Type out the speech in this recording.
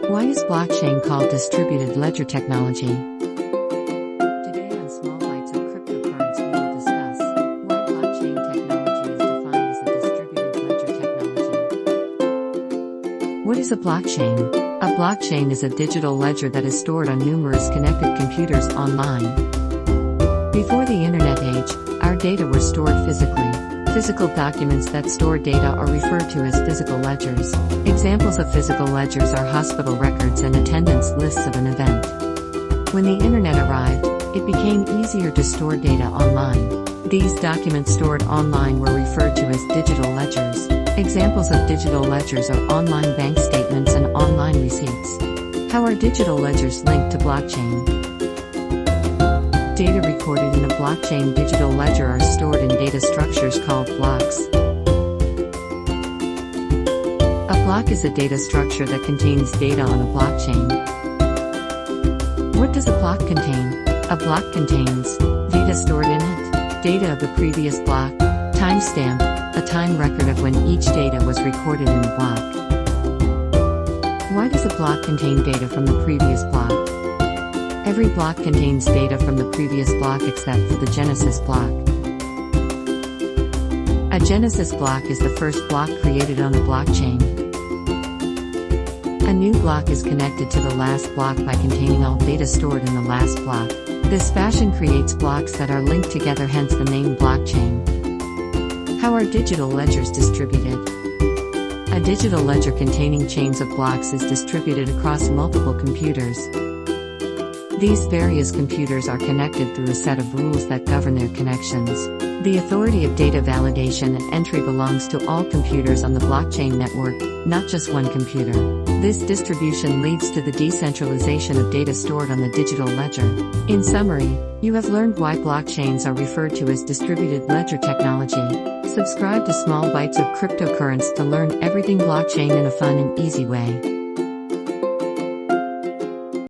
Why is blockchain called distributed ledger technology? Today on Small Bites of Cryptocurrency we will discuss why blockchain technology is defined as a distributed ledger technology. What is a blockchain? A blockchain is a digital ledger that is stored on numerous connected computers online. Before the internet age, our data were stored physically. Physical documents that store data are referred to as physical ledgers. Examples of physical ledgers are hospital records and attendance lists of an event. When the internet arrived, it became easier to store data online. These documents stored online were referred to as digital ledgers. Examples of digital ledgers are online bank statements and online receipts. How are digital ledgers linked to blockchain? Data recorded in a blockchain digital ledger are stored in data structures called blocks. A block is a data structure that contains data on a blockchain. What does a block contain? A block contains data stored in it, data of the previous block, timestamp, a time record of when each data was recorded in the block. Why does a block contain data from the previous block? Every block contains data from the previous block except for the Genesis block. A Genesis block is the first block created on a blockchain. A new block is connected to the last block by containing all data stored in the last block. This fashion creates blocks that are linked together, hence the name blockchain. How are digital ledgers distributed? A digital ledger containing chains of blocks is distributed across multiple computers. These various computers are connected through a set of rules that govern their connections. The authority of data validation and entry belongs to all computers on the blockchain network, not just one computer. This distribution leads to the decentralization of data stored on the digital ledger. In summary, you have learned why blockchains are referred to as distributed ledger technology. Subscribe to Small Bites of Cryptocurrency to learn everything blockchain in a fun and easy way.